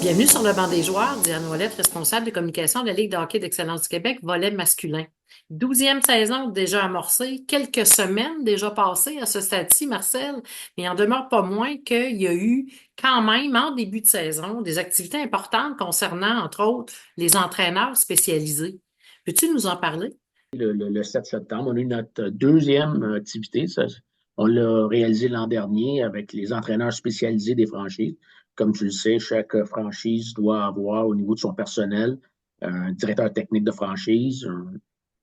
Bienvenue sur le banc des joueurs, Diane Ouellette, responsable de communication de la Ligue de hockey d'excellence du Québec, volet masculin. 12e saison déjà amorcée, quelques semaines déjà passées à ce stade-ci, Marcel, mais il en demeure pas moins qu'il y a eu quand même, en début de saison, des activités importantes concernant, entre autres, les entraîneurs spécialisés. Peux-tu nous en parler? Le 7 septembre. On a eu notre deuxième activité. On l'a réalisé l'an dernier avec les entraîneurs spécialisés des franchises. Comme tu le sais, chaque franchise doit avoir au niveau de son personnel un directeur technique de franchise,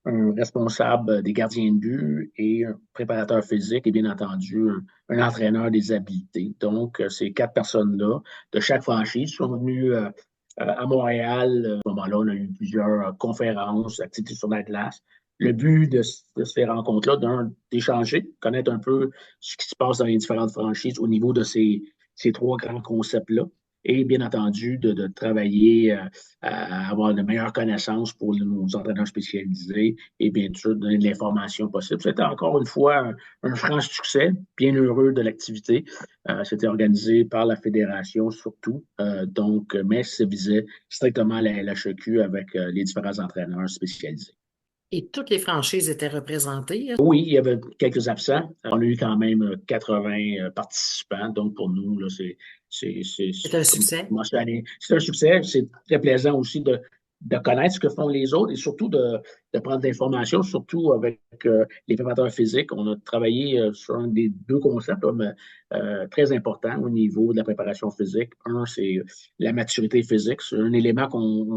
un responsable des gardiens de but et un préparateur physique et bien entendu un entraîneur des habiletés. Donc, ces quatre personnes-là de chaque franchise sont venues à Montréal. À ce moment-là, on a eu plusieurs conférences, activités sur la glace. Le but de ces rencontres-là, d'échanger, connaître un peu ce qui se passe dans les différentes franchises au niveau de ces trois grands concepts-là. Et bien entendu, de travailler à avoir de meilleures connaissances pour nos entraîneurs spécialisés et bien sûr donner de l'information possible. C'était encore une fois un franc succès, bien heureux de l'activité. C'était organisé par la fédération surtout, mais ça visait strictement la LHEQ avec les différents entraîneurs spécialisés. Et toutes les franchises étaient représentées. Oui, il y avait quelques absents. On a eu quand même 80 participants. Donc, pour nous, là, C'est un comme succès. mentionné, c'est un succès. C'est très plaisant aussi de connaître ce que font les autres et surtout de prendre de l'information, surtout avec les préparateurs physiques. On a travaillé sur un des deux concepts très importants au niveau de la préparation physique. Un, c'est la maturité physique. C'est un élément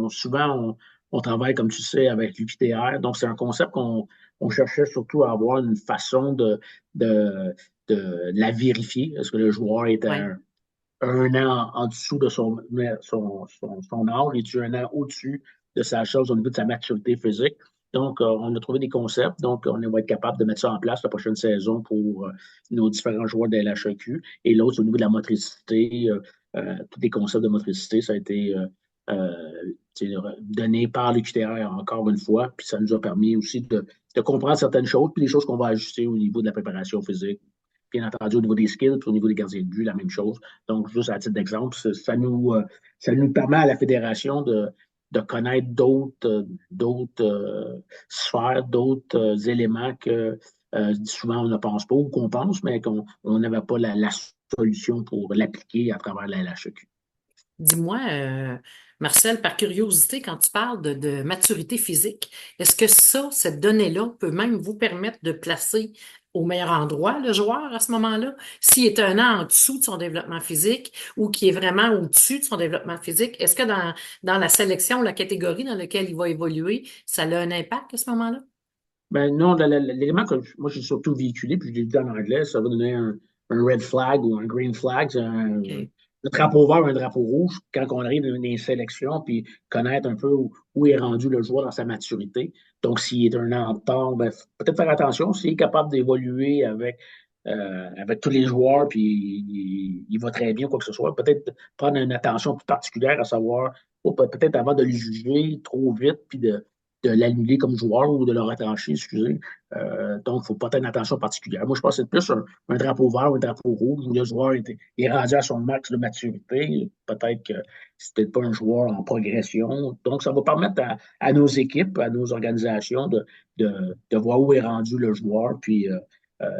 souvent on travaille, comme tu sais, avec l'UQTR. Donc, c'est un concept on cherchait surtout à avoir une façon de, de la vérifier. Est-ce que le joueur est Oui. un an en dessous de son âge? Est-tu un an au-dessus de sa chose au niveau de sa maturité physique? Donc, on a trouvé des concepts. Donc, on va être capable de mettre ça en place la prochaine saison pour nos différents joueurs de la LHEQ. Et l'autre, au niveau de la motricité, tous les concepts de motricité, ça a été donné par l'UQTR encore une fois. Puis ça nous a permis aussi de comprendre certaines choses, puis des choses qu'on va ajuster au niveau de la préparation physique. Bien entendu, au niveau des skills, puis au niveau des gardiens de but, la même chose. Donc, juste à titre d'exemple, ça nous permet à la fédération de connaître d'autres sphères, d'autres éléments que souvent on ne pense pas ou qu'on pense, mais qu'on n'avait pas la solution pour l'appliquer à travers la LHEQ. Dis-moi, Marcel, par curiosité, quand tu parles de maturité physique, est-ce que ça, cette donnée-là, peut même vous permettre de placer au meilleur endroit le joueur à ce moment-là? S'il est un an en dessous de son développement physique ou qui est vraiment au-dessus de son développement physique, est-ce que dans la sélection, la catégorie dans laquelle il va évoluer, ça a un impact à ce moment-là? Ben non, l'élément que moi j'ai surtout véhiculé, puis je l'ai dit en anglais, ça va donner un red flag ou un green flag, c'est OK. un drapeau vert ou un drapeau rouge quand on arrive dans les sélections, puis connaître un peu où est rendu le joueur dans sa maturité. Donc, s'il est un an en retard, ben, peut-être faire attention, s'il est capable d'évoluer avec tous les joueurs, puis il va très bien, quoi que ce soit, peut-être prendre une attention plus particulière à savoir, peut-être avant de le juger trop vite, puis de l'annuler comme joueur ou de le retrancher, excusez. Donc, il faut porter une attention particulière. Moi, je pense que c'est plus un drapeau vert ou un drapeau rouge où le joueur est rendu à son max de maturité. Peut-être que c'est peut-être pas un joueur en progression. Donc, ça va permettre à nos équipes, à nos organisations de voir où est rendu le joueur, puis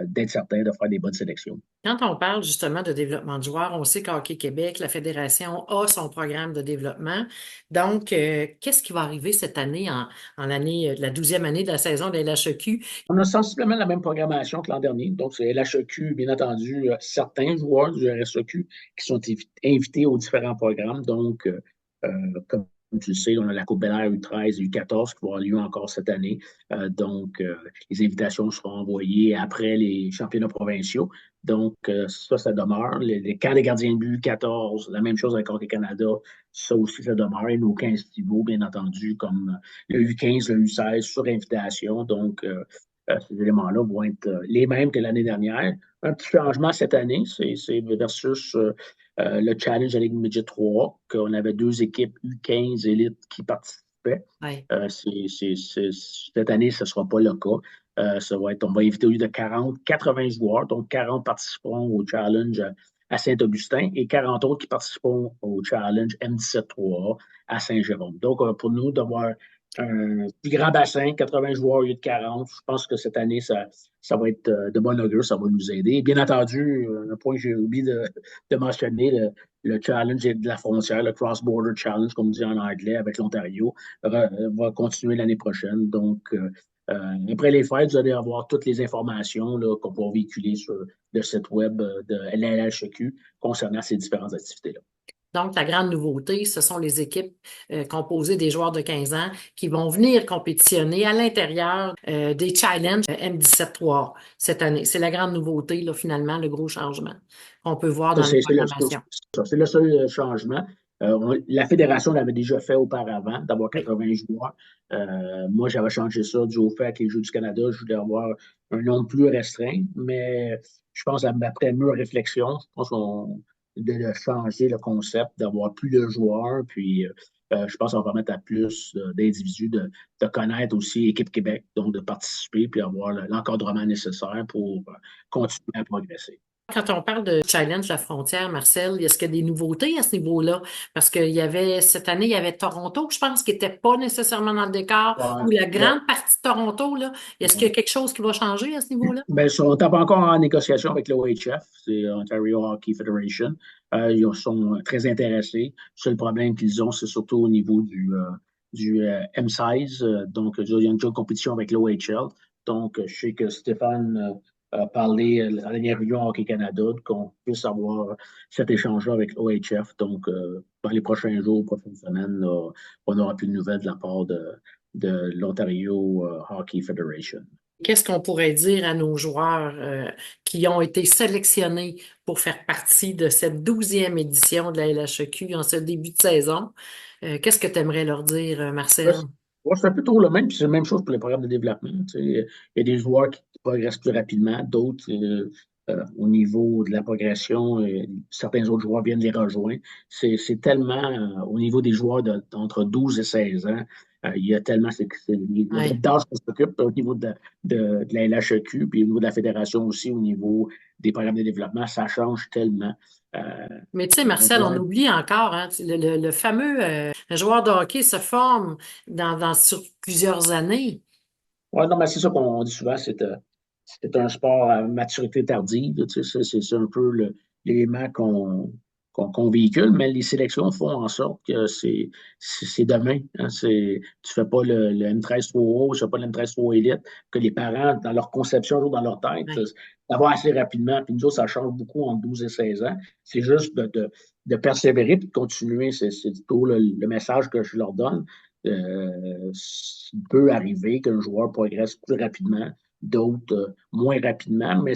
d'être certain de faire des bonnes sélections. Quand on parle justement de développement de joueurs, on sait qu'Hockey Québec, la fédération a son programme de développement. Donc, qu'est-ce qui va arriver cette année en l'année, la 12e année de la saison de la LHEQ? On a sensiblement la même programmation que l'an dernier. Donc, c'est LHEQ, bien entendu, certains joueurs du RSEQ qui sont invités aux différents programmes. Donc, euh, comme tu le sais, on a la Coupe Bel Air U13 et U14 qui vont avoir lieu encore cette année. Les invitations seront envoyées après les championnats provinciaux. Donc, ça demeure. Les camps des gardiens de but U14, la même chose avec Hockey Canada, ça aussi, ça demeure. Et nos 15 pivots, bien entendu, comme le U15, le U16, sur invitation. Donc, ces éléments-là vont être les mêmes que l'année dernière. Un petit changement cette année, c'est versus le Challenge de la Ligue Midget 3, qu'on avait deux équipes U15 élites qui participaient. Ouais. Cette année, ce ne sera pas le cas. On va inviter au lieu de 40, 80 joueurs, donc 40 participeront au challenge à Saint-Augustin et 40 autres qui participeront au Challenge M17-3A à Saint-Jérôme. Donc, pour nous, d'avoir un plus grand bassin, 80 joueurs au lieu de 40, je pense que cette année, ça va être de bon augure, ça va nous aider. Bien entendu, un point que j'ai oublié de mentionner, le challenge de la frontière, le Cross-Border Challenge, comme on dit en anglais, avec l'Ontario, va continuer l'année prochaine. Donc, après les fêtes, vous allez avoir toutes les informations qu'on va véhiculer sur le site web de l'LHEQ concernant ces différentes activités-là. Donc, la grande nouveauté, ce sont les équipes composées des joueurs de 15 ans qui vont venir compétitionner à l'intérieur des challenges M17-3 cette année. C'est la grande nouveauté, là, finalement, le gros changement qu'on peut voir dans la programmation. C'est le seul changement. La fédération l'avait déjà fait auparavant, d'avoir Oui. 80 joueurs. Moi, j'avais changé ça dû au fait que les Jeux du Canada, je voulais avoir un nombre plus restreint, mais je pense, après mûre réflexion, je pense de changer le concept, d'avoir plus de joueurs, puis je pense qu'on va permettre à plus d'individus de connaître aussi Équipe Québec, donc de participer, puis avoir l'encadrement nécessaire pour continuer à progresser. Quand on parle de challenge la frontière, Marcel, est-ce qu'il y a des nouveautés à ce niveau-là? Parce qu'il y avait, cette année, il y avait Toronto, je pense, qui n'était pas nécessairement dans le décor, Ouais, ou la ouais. grande partie de Toronto, là. Est-ce qu'il y a quelque chose qui va changer à ce niveau-là? Ben, on n'est pas encore en négociation avec l'OHF, c'est Ontario Hockey Federation. Ils sont très intéressés. Le seul problème qu'ils ont, c'est surtout au niveau du M16. Donc, il y a une joint compétition avec l'OHL. Donc, je sais que Stéphane a parlé à la dernière réunion Hockey Canada qu'on puisse avoir cet échange-là avec l'OHF. Donc, dans les prochains jours, prochaines semaines, là, on n'aura plus de nouvelles de la part de l'Ontario Hockey Federation. Qu'est-ce qu'on pourrait dire à nos joueurs qui ont été sélectionnés pour faire partie de cette 12e édition de la LHEQ en ce début de saison? Qu'est-ce que tu aimerais leur dire, Ouais, Marcel? c'est un peu toujours le même, puis c'est la même chose pour les programmes de développement. Tu sais. Il y a des joueurs qui progressent plus rapidement, d'autres, au niveau de la progression, certains autres joueurs viennent les rejoindre. C'est tellement, au niveau des joueurs entre 12 et 16 ans, il y a tellement, le groupe Ouais. d'âge qui s'occupe au niveau de la LHEQ, puis au niveau de la fédération aussi, au niveau des programmes de développement, ça change tellement. Euh, Mais tu sais, on Marcel, on dirait, oublie encore, hein, le fameux joueur de hockey se forme sur plusieurs années. ouais, non, mais c'est ça qu'on dit souvent, c'est un sport à maturité tardive. Tu sais, c'est un peu l'élément qu'on véhicule, mais les sélections font en sorte que c'est demain. Hein, tu fais pas le M13 trop haut, tu fais pas le M13 trop élite, que les parents, dans leur conception, dans leur tête, Ouais. d'avoir assez rapidement. Puis nous autres, ça change beaucoup entre 12 et 16 ans. C'est juste de persévérer et de continuer. C'est plutôt le message que je leur donne. Il peut arriver qu'un joueur progresse plus rapidement, d'autres moins rapidement, mais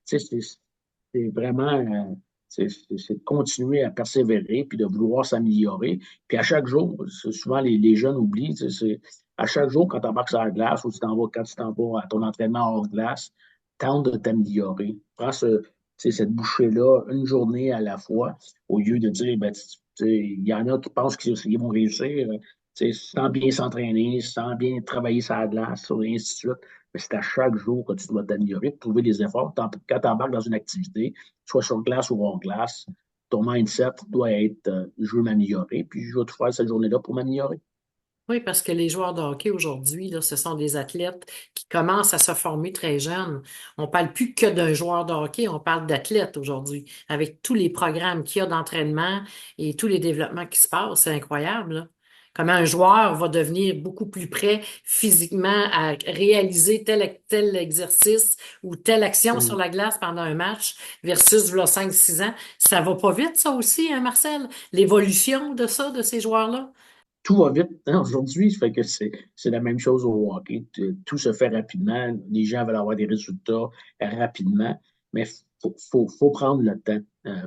c'est vraiment c'est de continuer à persévérer puis de vouloir s'améliorer. Puis à chaque jour, souvent les jeunes oublient, c'est à chaque jour quand tu embarques sur la glace ou quand tu t'en vas à ton entraînement hors glace, tente de t'améliorer. Prends cette bouchée-là une journée à la fois au lieu de dire, ben, il y en a qui pensent qu'ils vont réussir sans bien s'entraîner, sans bien travailler sur la glace, et ainsi de suite. Mais c'est à chaque jour que tu dois t'améliorer, trouver des efforts. Quand tu embarques dans une activité, soit sur glace ou hors glace, ton mindset doit être je veux m'améliorer, puis je vais tout faire cette journée-là pour m'améliorer. Oui, parce que les joueurs de hockey aujourd'hui, là, ce sont des athlètes qui commencent à se former très jeunes. On parle plus que d'un joueur de hockey, on parle d'athlète aujourd'hui, avec tous les programmes qu'il y a d'entraînement et tous les développements qui se passent. C'est incroyable, là. Comment un joueur va devenir beaucoup plus prêt physiquement à réaliser tel exercice ou telle action sur Mm. la glace pendant un match versus là, 5-6 ans. Ça va pas vite, ça aussi, hein, Marcel? L'évolution de ça, de ces joueurs-là? Tout va vite hein, aujourd'hui, fait que c'est la même chose au hockey. Tout se fait rapidement. Les gens veulent avoir des résultats rapidement, mais faut prendre le temps.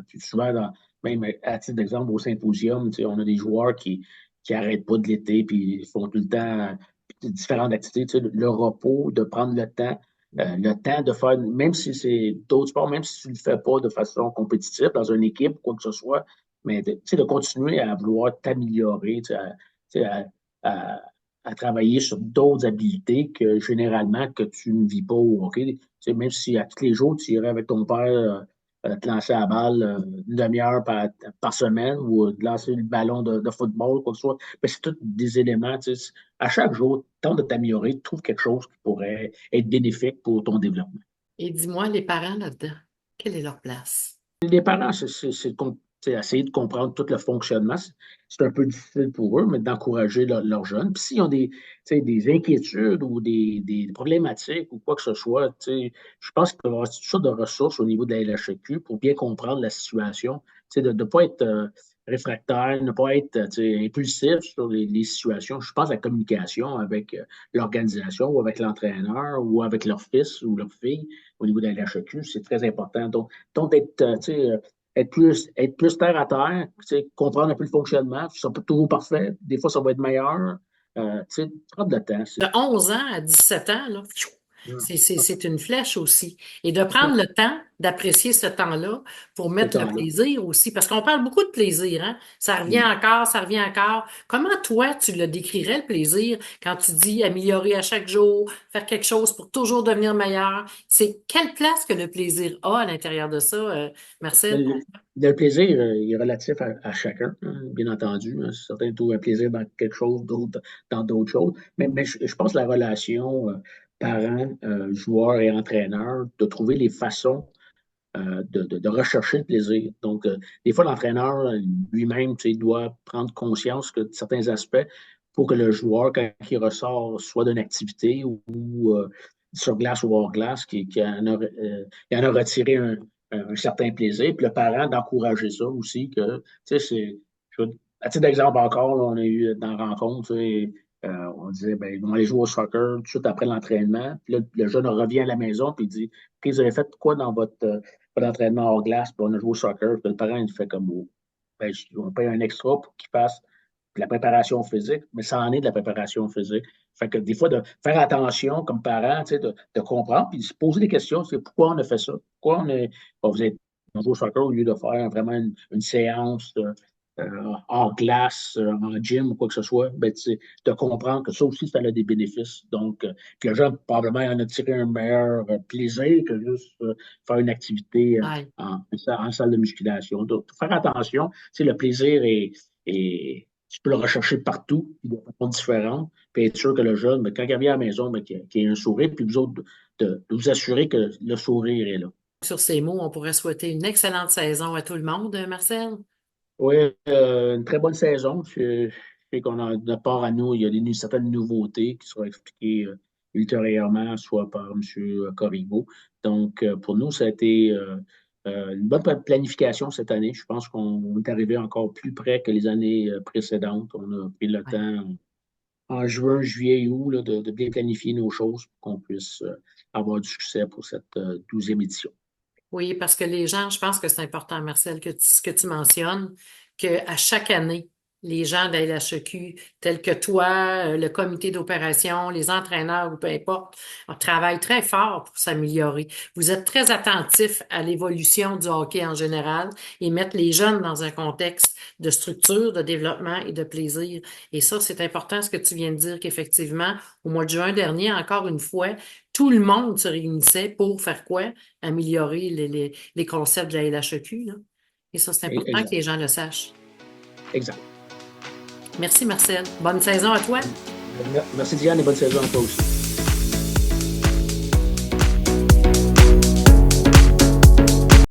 Puis souvent, même à titre d'exemple, au symposium, on a des joueurs qui arrêtent pas de l'été, puis ils font tout le temps différentes activités. Le repos, de prendre le temps de faire, même si c'est d'autres sports, même si tu ne le fais pas de façon compétitive dans une équipe ou quoi que ce soit, mais de continuer à vouloir t'améliorer, à, à, à travailler sur d'autres habiletés que généralement que tu ne vis pas au hockey. Même si à tous les jours, tu irais avec ton père te lancer la balle une demi-heure par semaine ou de lancer le ballon de football, quoi que ce soit. Mais c'est tous des éléments. Tu sais, à chaque jour, tente de t'améliorer, trouve quelque chose qui pourrait être bénéfique pour ton développement. Et dis-moi, les parents là-dedans, quelle est leur place? Les parents, c'est essayer de comprendre tout le fonctionnement. C'est un peu difficile pour eux, mais d'encourager leurs jeunes. Puis s'ils ont des, tu sais, des inquiétudes ou des problématiques ou quoi que ce soit, tu sais, je pense qu'il peut y avoir toutes sortes de ressources au niveau de la LHEQ pour bien comprendre la situation. Tu sais, de ne pas être réfractaire, ne pas être tu sais, impulsif sur les situations. Je pense à la communication avec l'organisation ou avec l'entraîneur ou avec leur fils ou leur fille au niveau de la LHEQ, c'est très important. Donc d'être, tu sais, être plus terre à terre, tu sais, comprendre un peu le fonctionnement. C'est pas toujours parfait. Des fois, ça va être meilleur. Tu sais, prendre le temps. De 11 ans à 17 ans, là, pfiou, c'est une flèche aussi. Et de prendre le temps d'apprécier ce temps-là pour Ce mettre le temps-là. plaisir aussi, parce qu'on parle beaucoup de plaisir, hein? Ça revient Mm. encore, ça revient encore. Comment toi, tu le décrirais, le plaisir, quand tu dis améliorer à chaque jour, faire quelque chose pour toujours devenir meilleur? C'est quelle place que le plaisir a à l'intérieur de ça, Marcel? Le plaisir il est relatif à chacun, hein, bien entendu. Hein. Certains trouvent un plaisir dans quelque chose, d'autres dans d'autres choses. Mais je pense que la relation parent, joueur et entraîneur, de trouver les façons de rechercher le plaisir. Donc, des fois, l'entraîneur lui-même tu sais, doit prendre conscience que de certains aspects pour que le joueur, quand il ressort, soit d'une activité ou sur glace ou hors glace, qu'il en a retiré un certain plaisir. Puis le parent d'encourager ça aussi, que, tu sais, à titre d'exemple encore, là, on a eu dans la rencontre, tu sais, on disait, ben, ils vont aller jouer au soccer tout de suite après l'entraînement. Puis là, le jeune revient à la maison, puis il dit, OK, vous avez fait quoi dans votre pas d'entraînement hors glace, puis on a joué au soccer, puis le parent, il fait comme, oh, ben, on paye un extra pour qu'il fasse de la préparation physique, mais ça en est de la préparation physique. Fait que des fois, de faire attention comme parent, tu sais, de comprendre, puis de se poser des questions, c'est pourquoi on a fait ça? Pourquoi vous êtes on joue au soccer au lieu de faire vraiment une séance hors glace, en gym ou quoi que ce soit, ben, tu sais, de comprendre que ça aussi, ça a des bénéfices. Donc, que le jeune, probablement, en a tiré un meilleur plaisir que juste faire une activité Ouais. en salle de musculation. Donc, faire attention, tu sais, le plaisir tu peux le rechercher partout, de façon différente, puis être sûr que le jeune, ben, quand il revient à la maison, ben, qu'il ait un sourire, puis vous autres, de vous assurer que le sourire est là. Sur ces mots, on pourrait souhaiter une excellente saison à tout le monde, Marcel. Oui, une très bonne saison. Je sais qu'on a, de part à nous, il y a certaines nouveautés qui seront expliquées ultérieurement, soit par M. Corriveau. Donc, pour nous, ça a été une bonne planification cette année. Je pense qu'on est arrivé encore plus près que les années précédentes. On a pris le Ouais. temps en juin, juillet et août là, de bien planifier nos choses pour qu'on puisse avoir du succès pour cette 12e édition. Oui, parce que les gens, je pense que c'est important, Marcel, ce que tu mentionnes, qu'à chaque année, les gens de la LHEQ, tels que toi, le comité d'opération, les entraîneurs ou peu importe, on travaille très fort pour s'améliorer. Vous êtes très attentifs à l'évolution du hockey en général et mettre les jeunes dans un contexte de structure, de développement et de plaisir. Et ça, c'est important ce que tu viens de dire, qu'effectivement, au mois de juin dernier, encore une fois, tout le monde se réunissait pour faire quoi? Améliorer les concepts de la LHEQ, là. Et ça, c'est important que Exact. les gens le sachent. Exact. Merci, Marcel. Bonne saison à toi. Merci Diane et bonne saison à toi aussi.